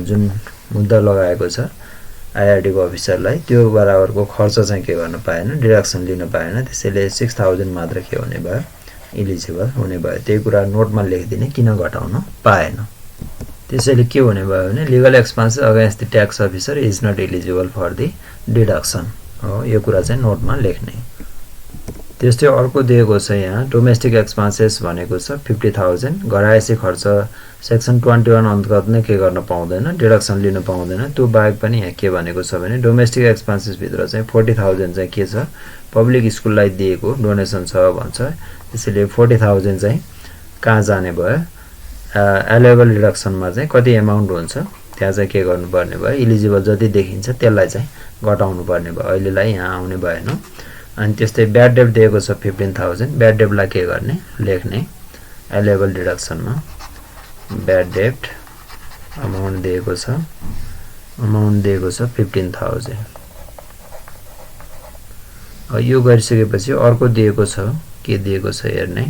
जुन मुद्दा लगाएको छ आइआरडी को अफिसरलाई त्यो बराबरको खर्च चाहिँ के गर्न पाएन, डिडक्सन लिन पाएन। त्यसैले 6000 मात्र के हुने भयो, इलिजिबल हुने भयो। त्यही कुरा नोटमा लेखिदिने, किन घटाउन पाएन। त्यसैले के हुने भयो भने legal expenses against the tax officer is not eligible for the deduction हो, यो कुरा चाहिँ नोटमा लेख्ने। त्यस्तै अर्को दिएको छ यहाँ डोमेस्टिक एक्सपेन्सेस भनेको छ 50000। घरायसी खर्च सेक्सन 21 अन्तर्गत नै के गर्न पाउँदैन, डिडक्सन लिन पाउँदैन। त्यो बाहेक पनि यहाँ के भनेको छ भने डोमेस्टिक एक्सपेन्सेस भित्र चाहिँ 40000 चाहिँ के छ, पब्लिक स्कुललाई दिएको डोनेसन छ भन्छ। त्यसैले 40000 चाहिँ कहाँ जाने भयो, एलेबल डिडक्सनमा चाहिँ कति एमाउन्ट हुन्छ त्यहाँ चाहिँ के गर्नुपर्ने भयो, इलिजिबल जति देखिन्छ त्यसलाई चाहिँ घटाउनु पर्ने भयो। अहिलेलाई यहाँ आउने भएन। अनि त्यस्तै ब्याड डेब्ट दिएको छ 15000। ब्याड डेब्टलाई के गर्ने, लेख्ने एलेबल डिडक्सनमा। ब्याड डेब्ट अमाउन्ट दिएको छ 15000। यो गरिसकेपछि अर्को दिएको छ, के दिएको छ हेर्ने।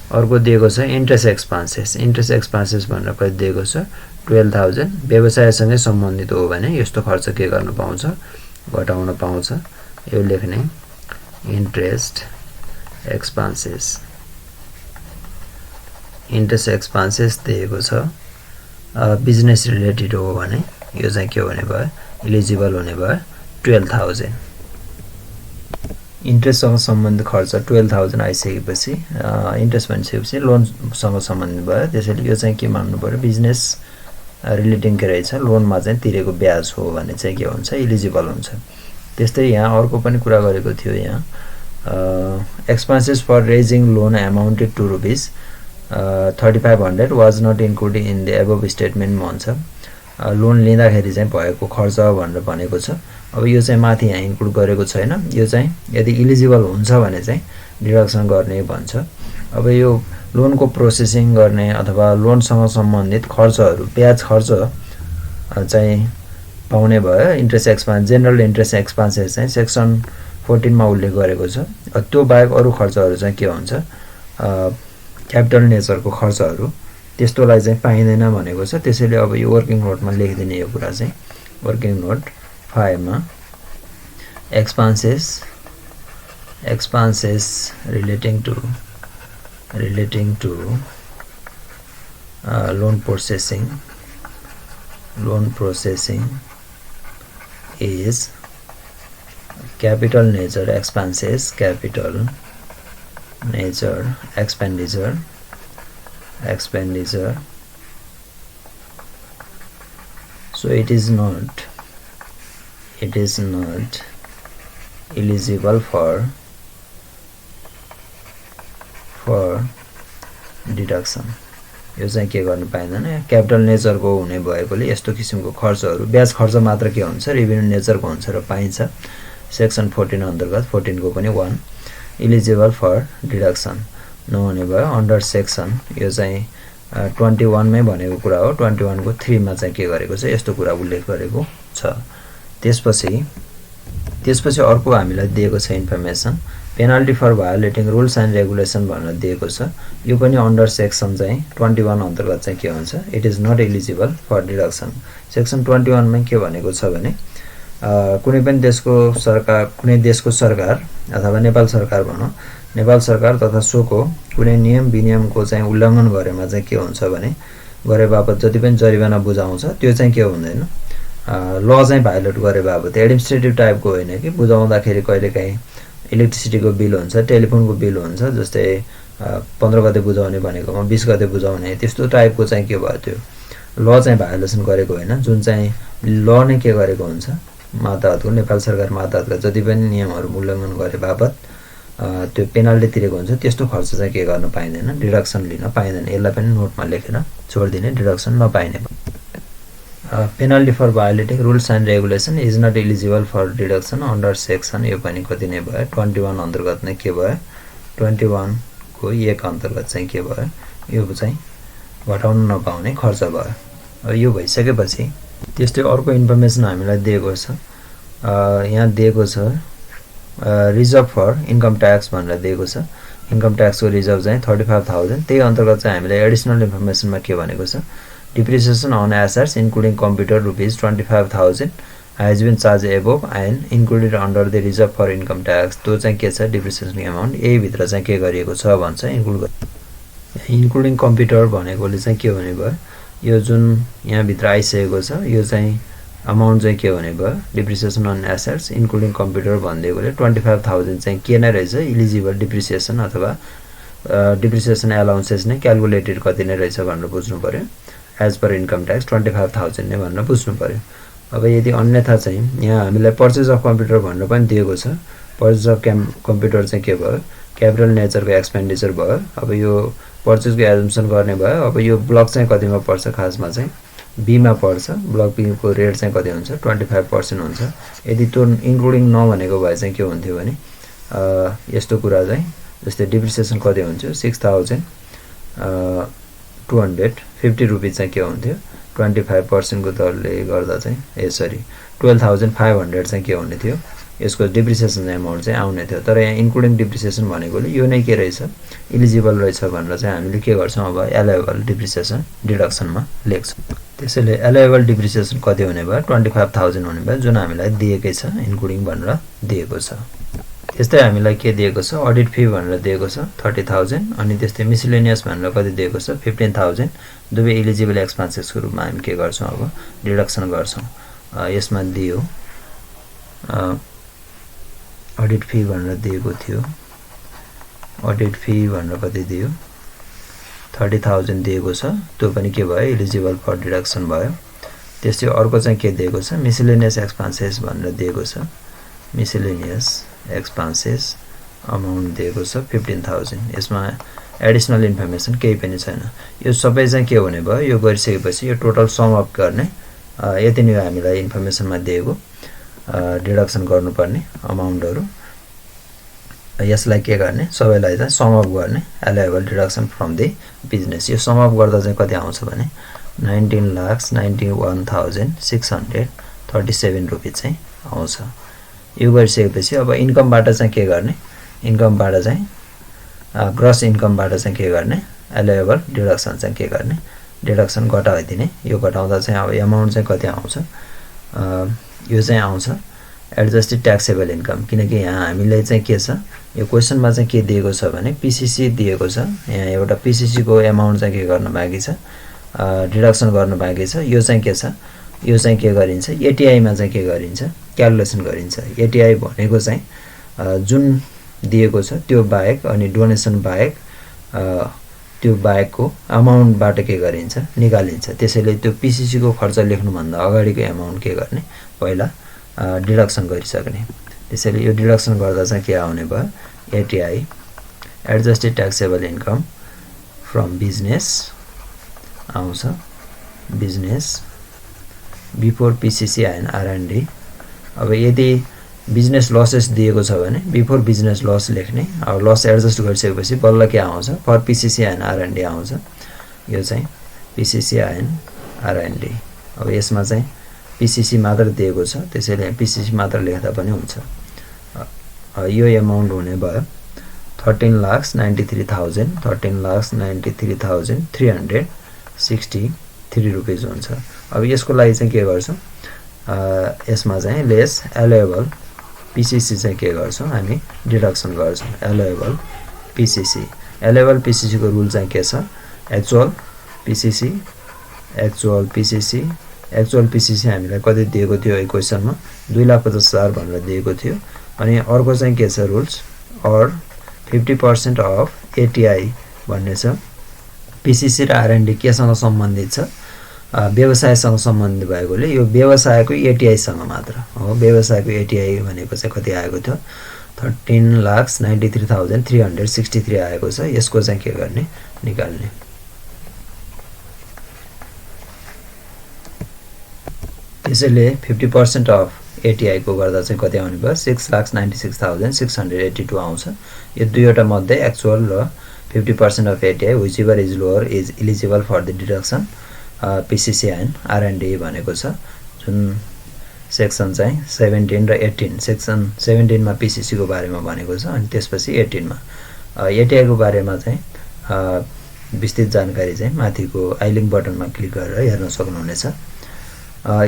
अर्को दिएको छ इन्ट्रेस्ट एक्सपेन्सेस। इन्ट्रेस्ट एक्सपेन्सेस भनेर कति दिएको छ, 12000। व्यवसायसँगै सम्बन्धित हो भने यस्तो खर्च के गर्न पाउँछ, घटाउन पाउँछ। यो लेख्ने इन्ट्रेस्ट एक्सपेन्सेस। इन्ट्रेस्ट एक्सपेन्सेस दिएको छ बिजनेस रिलेटेड हो भने यो चाहिँ के हुने भयो, इलिजिबल हुने भयो 12000। इन्ट्रेस्टसँग सम्बन्धित खर्च 12000 आइसकेपछि इन्ट्रेस्ट भनिसकेपछि लोनसँग सम्बन्धित भयो। त्यसैले यो चाहिँ के मान्नु पर्यो, बिजनेस रिलेटिङ के रहेछ, लोनमा चाहिँ तिरेको ब्याज हो भने चाहिँ के हुन्छ, इलिजिबल हुन्छ। त्यस्तै यहाँ अर्को पनि कुरा गरेको थियो, यहाँ expenses for raising loan amounted to rupees 3500 was not included in the above statement भन्छ। लोन लिँदाखेरि चाहिँ भएको खर्च भनेर भनेको छ। अब यो चाहिँ माथि यहाँ इन्क्लुड गरेको छैन। यो चाहिँ यदि इलिजिबल हुन्छ भने चाहिँ डिडक्सन गर्ने भन्छ। अब यो लोनको प्रोसेसिङ गर्ने अथवा लोनसँग सम्बन्धित खर्चहरू, ब्याज खर्च चाहिँ पाउने भयो। Interest expense, general interest expenses चाहिँ सेक्सन 14 मा उल्लेख गरेको छ। त्यो बाहेक अरू खर्चहरू चाहिँ के हुन्छ, क्यापिटल नेचरको खर्चहरू, त्यस्तोलाई चाहिँ पाइँदैन भनेको छ। त्यसैले अब यो वर्किङ नोटमा लेखिदिने यो कुरा चाहिँ वर्किङ नोट 5 मा expenses relating to loan processing is capital nature expenses, capital nature expenditure. So it is not eligible for deduction. यो चाहिँ के गर्न पाइँदैन, क्यापिटल नेचरको हुने भएकोले यस्तो किसिमको खर्चहरू, ब्याज खर्च मात्र के हुन्छ, रेभिन्यू नेचरको हुन्छ र पाइन्छ। सेक्सन 14 अन्तर्गत 14 को पनि 1 इलिजिबल फर डिडक्सन नहुने भयो। अन्डर सेक्सन यो चाहिँ 21 मै भनेको कुरा हो। 21 को 3 मा चाहिँ के गरेको छ, यस्तो कुरा उल्लेख गरेको छ। त्यसपछि अर्को हामीलाई दिएको छ information, penalty for violating rules and regulation भनेर दिएको छ। यो पनि अन्डर सेक्सन चाहिँ 21 अन्तर्गत चाहिँ के हुन्छ, it is not eligible for deduction. Section 21 मा के भनेको छ भने कुनै पनि देशको सरकार अथवा नेपाल सरकार भनौँ, नेपाल सरकार तथा सोको कुनै नियम विनियमको चाहिँ उल्लङ्घन गरेमा चाहिँ के हुन्छ भने गरे बापत जति पनि जरिवाना बुझाउँछ त्यो चाहिँ के हुँदैन, ल चाहिँ भायोलेट गरे बापत एडमिनिस्ट्रेटिभ टाइपको होइन कि बुझाउँदाखेरि कहिलेकाहीँ इलेक्ट्रिसिटीको बिल हुन्छ, टेलिफोनको बिल हुन्छ, जस्तै 15 गते बुझाउने भनेकोमा 20 गते बुझाउने, त्यस्तो टाइपको चाहिँ के भयो, त्यो ल चाहिँ भायोलेसन गरेको होइन। जुन चाहिँ ल नै के गरेको हुन्छ, मातहतको नेपाल सरकार मातहतका जति पनि नियमहरू उल्लङ्घन गरे बापत त्यो पेनाल्टी तिरेको हुन्छ, त्यस्तो खर्च चाहिँ के गर्न पाइँदैन, डिडक्सन लिन पाइँदैन। यसलाई पनि नोटमा लेखेर छोडिदिने, डिडक्सन नपाइने। Penalty for violating rules and regulation is not eligible for deduction under section, यो पनि कति नै भयो, 21 अन्तर्गत नै के भयो, 21 को 1 अन्तर्गत चाहिँ के भयो, यो चाहिँ घटाउन नपाउने खर्च भयो। यो भइसकेपछि त्यस्तै अर्को इन्फर्मेसन हामीलाई दिएको छ, यहाँ दिएको छ रिजर्भ फर इन्कम ट्याक्स भनेर दिएको छ। इन्कम ट्याक्सको रिजर्भ चाहिँ 35,000। त्यही अन्तर्गत चाहिँ हामीलाई एडिसनल इन्फर्मेसनमा के भनेको छ, depreciation on assets including computer ₹25,000 has been charged above and included under the reserve for income tax। त्यो चाहिँ के छ, डिप्रिसिएसन अमाउन्ट यही भित्र चाहिँ के गरिएको छ भन्छ, इन्क्लुडिङ कम्प्युटर भनेकोले चाहिँ के भने भयो, यो जुन यहाँ भित्र आइसकेको छ यो चाहिँ अमाउन्ट चाहिँ के भने भयो, depreciation on assets including computer भनिदिएकोले 25,000 चाहिँ के नै रहेछ, इलिजिबल डिप्रिसिएसन अथवा डिप्रिसिएसन एलाउन्सेस नै क्यालकुलेटेड कति नै रहेछ भनेर बुझ्नु पर्यो। एज पर इन्कम ट्याक्स 25,000 नै भनेर बुझ्नु पर्यो। अब यदि अन्यथा चाहिँ यहाँ हामीलाई पर्चेज अफ कम्प्युटर भनेर पनि दिएको छ। पर्चेज अफ कम्प्युटर चाहिँ के भयो, क्यापिटल नेचरको एक्सपेन्डिचर भयो। अब यो पर्चेजको एजम्सन गर्ने भयो। अब यो ब्लक चाहिँ कतिमा पर्छ, खासमा चाहिँ बीमा पर्छ। ब्लक बीको रेट चाहिँ कति हुन्छ, 25% हुन्छ। यदि त्यो इन्क्लुडिङ नभनेको भए चाहिँ के हुन्थ्यो भने यस्तो कुरा चाहिँ जस्तै डिप्रिसिएसन कति हुन्छ, 6,250 रुपिज चाहिँ के हुन्थ्यो, 25% को दरले गर्दा चाहिँ सरी 12,500 चाहिँ के हुने थियो, यसको डिप्रिसिएसन चाहिँ अमाउन्ट चाहिँ आउने थियो। तर यहाँ इन्क्लुडिङ डिप्रिसिएसन भनेकोले यो नै के रहेछ, इलिजिबल रहेछ भनेर चाहिँ हामीले के गर्छौँ, अब एलाइबल डिप्रिसिएसन डिडक्सनमा लेख्छौँ। त्यसैले एलाइबल डिप्रिसिएसन कति हुने भयो, 25,000 हुने भयो, जुन हामीलाई दिएकै छ, इन्क्लुडिङ भनेर दिएको छ। त्यस्तै हामीलाई के दिएको छ, अडिट फी भनेर दिएको छ 30,000। अनि त्यस्तै मिसलेनियस भनेर कति दिएको छ, 15,000। दुवै इलिजिबल एक्सपेन्सेसको रूपमा हामी के गर्छौँ, अब डिडक्सन गर्छौँ। यसमा दियो अडिट फी भनेर दिएको थियो, अडिट फी भनेर कति दियो, 30,000 दिएको छ। त्यो पनि के भयो, इलिजिबल फर डिडक्सन भयो। त्यस्तै अर्को चाहिँ के दिएको छ, मिसलेनियस एक्सपेन्सेस भनेर दिएको छ। मिसलेनियस एक्सपेन्सेस अमाउन्ट दिएको छ 15,000। यसमा एडिसनल इन्फर्मेसन केही पनि छैन। यो सबै चाहिँ के हुने भयो, यो गरिसकेपछि यो टोटल सम अप गर्ने, यति नै हामीलाई इन्फर्मेसनमा दिएको डिडक्सन गर्नुपर्ने अमाउन्टहरू। यसलाई के गर्ने, सबैलाई चाहिँ सम अप गर्ने, एलाइबल डिडक्सन फ्रम द बिजनेस। यो सम अप गर्दा चाहिँ कति आउँछ भने 19,91,637 रुपिज चाहिँ आउँछ। यो गरिसकेपछि अब इन्कमबाट चाहिँ के गर्ने, इन्कमबाट चाहिँ ग्रस इन्कमबाट चाहिँ के गर्ने, एलाइबल डिडक्सन चाहिँ के गर्ने, डिडक्सन घटाइदिने। यो घटाउँदा चाहिँ अब एमाउन्ट चाहिँ कति आउँछ, यो चाहिँ आउँछ एडजस्टेड ट्याक्सेबल इन्कम। किनकि यहाँ हामीले चाहिँ के छ, यो क्वेसनमा चाहिँ के दिएको छ भने पिसिसी दिएको छ। यहाँ एउटा पिसिसीको एमाउन्ट चाहिँ के गर्न बाँकी छ, डिडक्सन गर्न बाँकी छ। यो चाहिँ के छ, यो चाहिँ के गरिन्छ, एटिआईमा चाहिँ के गरिन्छ, क्यालकुलेसन गरिन्छ। एटिआई भनेको चाहिँ जुन दिएको छ त्यो बाहेक अनि डोनेसन बाहेक त्यो बाहेकको अमाउन्टबाट के गरिन्छ, निकालिन्छ। त्यसैले त्यो पिसिसीको खर्च लेख्नुभन्दा अगाडिको एमाउन्ट के गर्ने, पहिला डिडक्सन गरिसक्ने। त्यसैले यो डिडक्सन गर्दा चाहिँ के आउने भयो, ATI adjusted taxable income from business आउँछ, business before PCC and R and D. अब यदि बिजनेस लसेस दिएको छ भने बिफोर बिजनेस लस लेख्ने। अब लस एडजस्ट गरिसकेपछि बल्ल के आउँछ, फर पिसिसी एन्ड आरएनडी आउँछ। यो चाहिँ पिसिसी एन्ड आरएनडी। अब यसमा चाहिँ पिसिसी मात्र दिएको छ, त्यसैले पिसिसी मात्र लेख्दा पनि हुन्छ। यो एमाउन्ट हुने भयो 13,93,000, 13,93,363 रुपिज हुन्छ। अब यसको लागि चाहिँ के गर्छौँ, यसमा चाहिँ लेस एलाइबल पिसिसी चाहिँ के गर्छौँ, हामी डिडक्सन गर्छौँ। एलाइबल पिसिसी, एलाइबल पिसिसीको रुल चाहिँ के छ, actual PCC, actual PCC. Actual PCC हामीलाई कति दिएको थियो यो क्वेसनमा, 2,50,000 भनेर दिएको थियो। अनि अर्को चाहिँ के छ रुल्स, और 50% अफ एटिआई भन्ने छ। पिसिसी र आरएनडी केसँग सम्बन्धित छ, व्यवसायसँग सम्बन्धित भएकोले यो व्यवसायको एटिआईसँग मात्र हो। व्यवसायको एटिआई भनेको चाहिँ कति आएको थियो, 13,93,363 आएको छ। यसको चाहिँ के गर्ने, निकाल्ने। त्यसैले 50% अफ एटिआई को गर्दा चाहिँ कति आउने भयो, 6,96,682 आउँछ। यो दुईवटा मध्ये एक्चुअल र 50% of ATI whichever is lower is eligible for the deduction PCC and R and D भनेको छ। जुन सेक्सन चाहिँ 17 र 18 सेक्सन 17 मा पीसीसी को बारेमा भनेको छ अनि त्यसपछि 18 मा एटीआई को बारेमा चाहिँ विस्तृत जानकारी चाहिँ माथिको आई लिंक बटनमा क्लिक गरेर हेर्न सक्नुहुनेछ।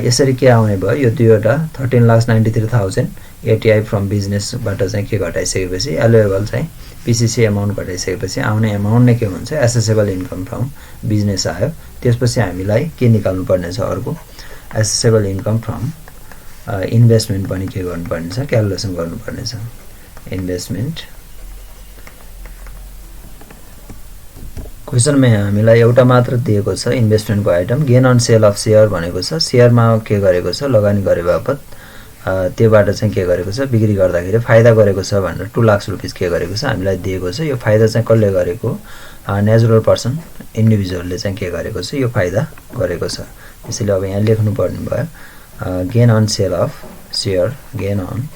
यसरी के आउने भयो यो दुईवटा 13,93,000 एटीआई फ्रम बिजनेसबाट चाहिँ के घटाइसकेपछि एलोएबल चाहिँ पीसीसी अमाउन्ट घटाइसकेपछि आउने अमाउन्ट नै के हुन्छ एसेसेबल इन्कम फ्रम बिजनेस आयो। त्यसपछि हामीलाई के निकाल्नु पर्ने छ अर्को एसेसेबल इन्कम फ्रम इन्भेस्टमेन्ट पनि के गर्नुपर्ने छ क्यालकुलेसन गर्नुपर्ने छ। इन्भेस्टमेन्ट क्वेशनमा हामीलाई एउटा मात्र दिएको छ इन्भेस्टमेन्टको item gain on sale of share भनेको छ शेयरमा के गरेको छ लगानी गरे बापत त्योबाट चाहिँ के गरेको छ बिक्री गर्दाखेरि फाइदा गरेको छ भनेर 2 लाख रुपैयाँ के गरेको छ हामीलाई दिएको छ। यो फाइदा चाहिँ कसले गरेको नेचुरल पर्सन इन्डिभिजुअलले चाहिँ के गरेको छ यो फाइदा गरेको छ। त्यसैले अब यहाँ लेख्नु पर्ने भयो gain on sale of share gain on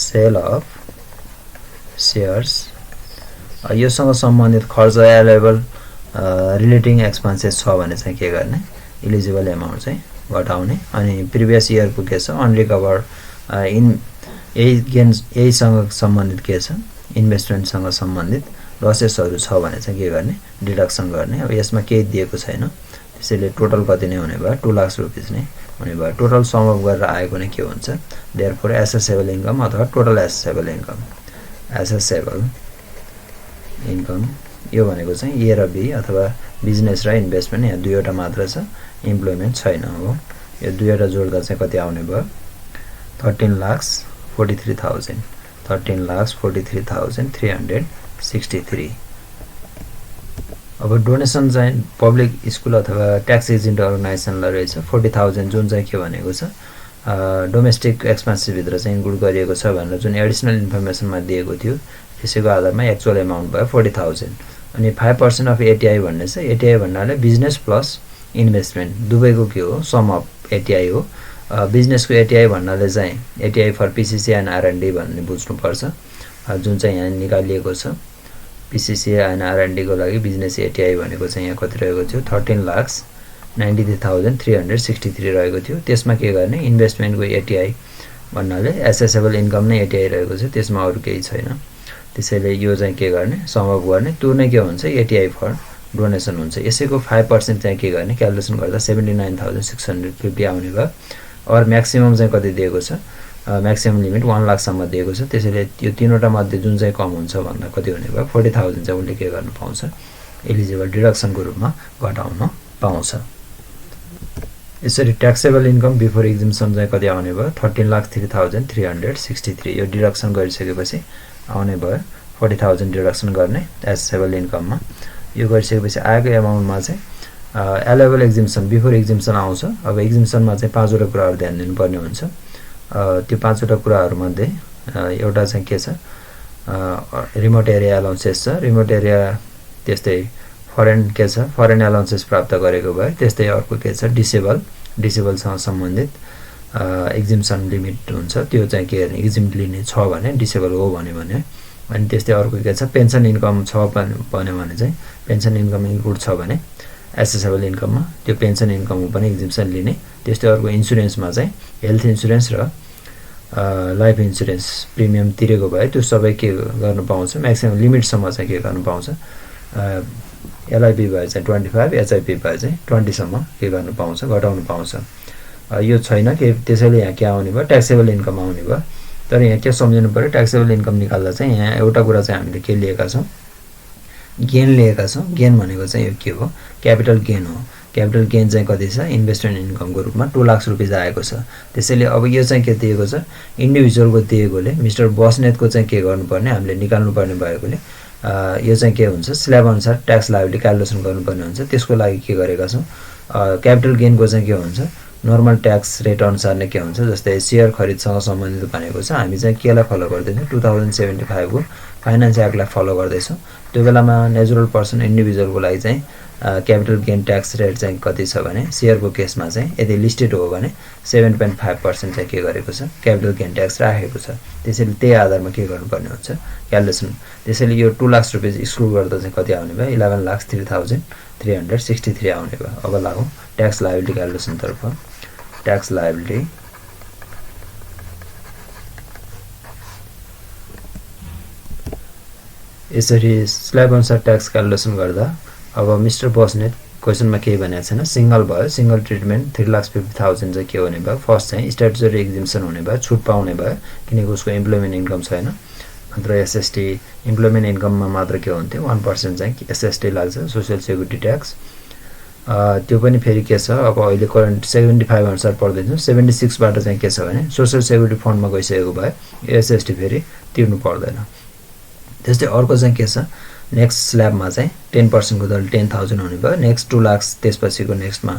sale of shares योसँग सम्बन्धित खर्च एलोएबल रिलेटिङ एक्सपेन्सेस छ भने चाहिँ के गर्ने इलिजिबल अमाउन्ट चाहिँ घटाउने अनि प्रिभियस इयरको के छ अनरिकभर यहीसँग सम्बन्धित के छ इन्भेस्टमेन्टसँग सम्बन्धित लसेसहरू छ भने चाहिँ के गर्ने डिडक्सन गर्ने। अब यसमा केही दिएको छैन त्यसैले टोटल कति नै हुने भयो 2 लाख रुपैयाँ नै हुने भयो। टोटल सम अप गरेर आएको नै के हुन्छ देयरफोर एसेसेबल इन्कम अथवा टोटल एसेसेबल इन्कम यो भनेको चाहिँ ए र बी अथवा बिजनेस र इन्भेस्टमेन्ट यहाँ दुईवटा मात्र छ इम्प्लोइमेन्ट छैन। हो यो दुईवटा जोड्दा चाहिँ कति आउने भयो 13,43,363। अब डोनेसन चाहिँ पब्लिक स्कुल अथवा ट्याक्स एजेन्ट अर्गनाइजेसनलाई रहेछ 40,000 जुन चाहिँ के भनेको छ डोमेस्टिक एक्सपेन्सेस भित्र चाहिँ इन्क्लुड गरिएको छ भनेर जुन एडिसनल इन्फर्मेसनमा दिएको थियो त्यसैको आधारमा एक्चुअल अमाउन्ट भयो 40,000 अनि 5% अफ एटीआई भन्ने छ। एटीआई भन्नाले बिजनेस प्लस इन्भेस्टमेन्ट दुवैको के हो सम अफ एटीआई हो। बिजनेसको एटीआई भन्नाले चाहिँ ATI for PCC and R and D भन्ने बुझ्नुपर्छ जुन चाहिँ यहाँ निकालिएको छ। पीसीसी एन्ड आरएनडी को लागि बिजनेस एटीआई भनेको चाहिँ यहाँ कति रहेको थियो 13,93,363 रहेको थियो। त्यसमा के गर्ने इन्भेस्टमेन्टको एटीआई भन्नाले एसेसेबल इन्कम नै एटीआई रहेको छ त्यसमा अरु केही छैन। त्यसैले यो चाहिँ के गर्ने सम अप गर्ने त्यो नै के हुन्छ एटीआई फर डोनेसन हुन्छ। यसैको 5% चाहिँ के गर्ने क्यालकुलेसन गर्दा 79,650 आउने भयो। और म्याक्सिमम चाहिँ कति दिएको छ म्याक्सिमम लिमिट 1 लाख सम्म दिएको छ। त्यसैले यो तीनवटा मध्ये जुन चाहिँ कम हुन्छ भन्दा कति हुने भयो 40,000 चाहिँ उले के गर्न पाउँछ एलिजिबल डिडक्सनको रूपमा घटाउन पाउँछ। यसरी ट्याक्सेबल इन्कम बिफोर एक्जिम्सन चाहिँ कति आउने भयो 13,03,363 यो डिडक्सन गरिसकेपछि आउने भयो 40,000 डिडक्सन गर्ने एसेसेबल इन्कममा। यो गरिसकेपछि आएको अमाउन्टमा चाहिँ एलोएबल एक्जिम्सन बिफोर एक्जिम्सन आउँछ। अब एक्जिम्सनमा चाहिँ 5 वटा कुराहरु ध्यान दिनुपर्ने हुन्छ। त्यो 5 वटा कुराहरुमध्ये एउटा चाहिँ के छ रिमोट एरिया अलाउन्सेस छ। रिमोट एरिया त्यस्तै फरेन के छ फरेन अलाउन्सेस प्राप्त गरेको भए त्यस्तै अर्को के छ डिसेबलसँग सम्बन्धित एक्जिम्सन लिमिट हुन्छ त्यो चाहिँ के एक्जिम्ट लिने छ भने डिसेबल हो भने अनि त्यस्तै अर्को के छ पेन्सन इन्कम छ भने चाहिँ पेन्सन इन्कम इन्क्लुड छ भने एसेसेबल इन्कममा त्यो पेन्सन इन्कमको पनि एक्जिम्सन लिने। त्यस्तै अर्को इन्स्योरेन्समा चाहिँ हेल्थ इन्स्योरेन्स र लाइफ इन्स्योरेन्स प्रिमियम तिरेको भए त्यो सबै के गर्न पाउँछ म्याक्सिमम लिमिटसम्म चाहिँ के गर्न पाउँछ एलआइपी भए चाहिँ 25 एचआइपी भए चाहिँ 20 सम्म के गर्न पाउँछ घटाउन पाउँछ। यो छैन के त्यसैले यहाँ के आउने भयो ट्याक्सेबल इन्कम आउने भयो। तर यहाँ के सम्झिनु पर्यो ट्याक्सेबल इन्कम निकाल्दा चाहिँ यहाँ एउटा कुरा चाहिँ हामीले के लिएका छौं गेन लिएका छौं। गेन भनेको चाहिँ यो के हो क्यापिटल गेन हो। क्यापिटल गेन चाहिँ कति छ इन्भेस्टमेन्ट इन्कमको रूपमा 2 लाख रुपैयाँ आएको छ। त्यसैले अब यो चाहिँ के दिएको छ इन्डिभिजुअलको दिएकोले मिस्टर बस्नेतको चाहिँ के गर्नुपर्ने हामीले निकाल्नु पर्ने भएकोले यो चाहिँ के हुन्छ स्ल्याब अनुसार ट्याक्स लायबिलिटी क्यालकुलेसन गर्नुपर्ने हुन्छ। त्यसको लागि के गरेका छौं क्यापिटल गेनको चाहिँ के हुन्छ नर्मल ट्याक्स रेट अनुसार नै के हुन्छ जस्तै शेयर खरिदसँग सम्बन्धित भनेको छ हामी चाहिँ केलाई फलो गर्दैछौं 2075 को फाइनान्स एक्टलाई फलो गर्दैछौं। त्यो बेलामा नेचुरल पर्सन इन्डिभिजुअलको लागि चाहिँ क्यापिटल गेन ट्याक्स रेट चाहिँ कति छ भने शेयरको केसमा चाहिँ यदि लिस्टेड हो भने 7.5% चाहिँ के गरेको छ क्यापिटल गेन ट्याक्स राखेको छ। त्यसैले त्यही आधारमा के गर्नुपर्ने हुन्छ क्यालकुलेसन। त्यसैले यो 2 लाख रुपैयाँ एक्सक्लुड गर्दा चाहिँ कति आउने भयो 11,03,363 आउने भयो। अब लागौं ट्याक्स लायबिलिटी क्यालकुलेसन तर्फ। ट्याक्स लायबिलिटी यसरी स्ल्याब अनुसार ट्याक्स क्यालकुलेसन गर्दा अब मिस्टर बस्नेत क्वेसनमा केही भनेको छैन, सिंगल भयो, सिंगल ट्रिटमेन्ट 3,50,000 चाहिँ के हुने भयो, फर्स्ट चाहिँ स्ट्याट्युटरी एक्जिम्सन हुने भयो, छुट पाउने भयो किनकि उसको इम्प्लोइमेन्ट इन्कम छैन, मात्र एसएसटी इम्प्लोइमेन्ट इन्कममा मात्र के हुन्थ्यो 1% चाहिँ एसएसटी लाग्छ, सोसियल सेक्युरिटी ट्याक्स। त्यो पनि फेरि के छ, अब अहिले करेन्ट 75 अनुसार पढ्दैछौँ, 76 बाट चाहिँ के छ भने सोसियल सेक्युरिटी फन्डमा गइसकेको भए एसएसटी फेरि तिर्नु पर्दैन। त्यस्तै अर्को चाहिँ के छ, नेक्स्ट स्ल्याबमा चाहिँ 10% को दरले 10,000 हुने भयो, नेक्स्ट 2 लाख त्यसपछिको नेक्स्टमा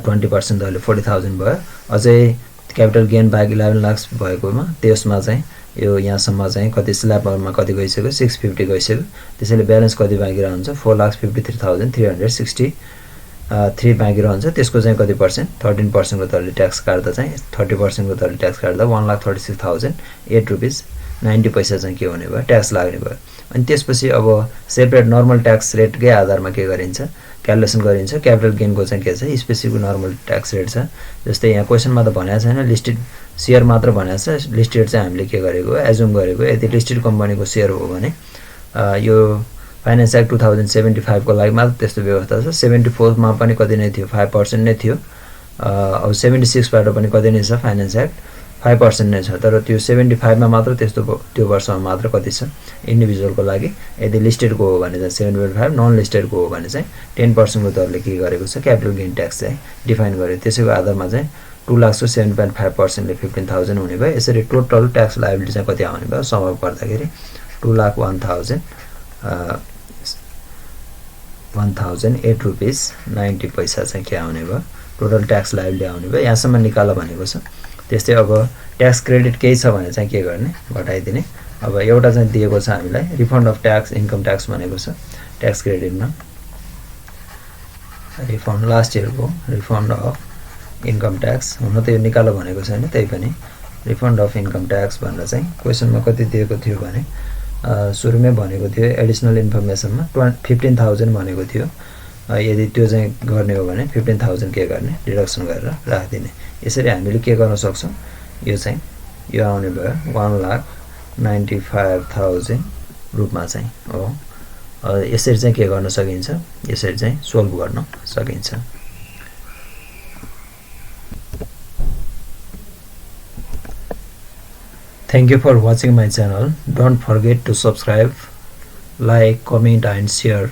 20% दरले 40,000 भयो, अझै क्यापिटल गेन बाहेक 11 लाख भएकोमा त्यसमा चाहिँ यो यहाँसम्म चाहिँ कति स्ल्याबमा कति गइसक्यो 650 गइसक्यो, त्यसैले ब्यालेन्स कति बाँकी रहन्छ 4,53,363 बाँकी रहन्छ। त्यसको चाहिँ कति पर्सेन्ट 13% को दरले ट्याक्स काट्दा चाहिँ 30% को दरले ट्याक्स काट्दा 1,36,008 रुपिस 90 पैसा चाहिँ के हुने भयो, ट्याक्स लाग्ने भयो। अनि त्यसपछि अब सेपरेट नर्मल ट्याक्स रेटकै आधारमा के गरिन्छ, क्यालकुलेसन गरिन्छ। क्यापिटल गेनको चाहिँ के छ, स्पेसिफिक नर्मल ट्याक्स रेट छ। जस्तै यहाँ क्वेसनमा त भनेको छैन, लिस्टेड सेयर मात्र भनेको छ, लिस्टेड चाहिँ हामीले के गरेको एजुम गरेको, यदि लिस्टेड कम्पनीको सेयर हो भने यो फाइनेन्स एक्ट 2075 को लागि मात्र त्यस्तो व्यवस्था छ। 74 मा पनि कति नै थियो 5% नै थियो, अब 76 बाट पनि कति नै छ फाइनेन्स एक्ट 5% नै छ, तर त्यो 75 मा मात्र त्यस्तो त्यो वर्षमा मात्र कति छ इन्डिभिजुअलको लागि। यदि लिस्टेडको हो भने चाहिँ 75, नन लिस्टेडको हो भने चाहिँ 10% को दरले के गरेको छ क्यापिटल गेन ट्याक्स चाहिँ डिफाइन गर्यो। त्यसैको आधारमा चाहिँ 2 लाख को 7.5% ले 15,000 हुने भयो। यसरी टोटल ट्याक्स लायबिलिटी चाहिँ कति आउने भयो, सम अप गर्दाखेरि 2,01,008 रुपिस 90 पैसा चाहिँ के आउने भयो, टोटल ट्याक्स लायबिलिटी आउने भयो। यहाँसम्म निकाल भनेको छ। त्यस्तै अब ट्याक्स क्रेडिट केही छ भने चाहिँ के गर्ने, घटाइदिने। अब एउटा चाहिँ दिएको छ हामीलाई refund of tax income tax भनेको छ, ट्याक्स क्रेडिटमा रिफन्ड लास्ट इयरको रिफन्ड अफ इन्कम ट्याक्स, हुन त यो निकाल भनेको छैन, त्यही पनि रिफन्ड अफ इन्कम ट्याक्स भनेर चाहिँ क्वेसनमा कति दिएको थियो भने सुरुमै भनेको थियो एडिसनल इन्फर्मेसनमा 15,000 भनेको थियो। यदि त्यो चाहिँ गर्ने हो भने 15,000 के गर्ने डिडक्सन गरेर राखिदिने। यसरी हामीले के गर्न सक्छौँ, यो चाहिँ यो आउने भयो 1,95,000 रूपमा चाहिँ हो। यसरी चाहिँ के गर्न सकिन्छ, यसरी चाहिँ सोल्भ गर्न सकिन्छ। Thank you for watching my channel. Don't forget to subscribe, like, comment and share.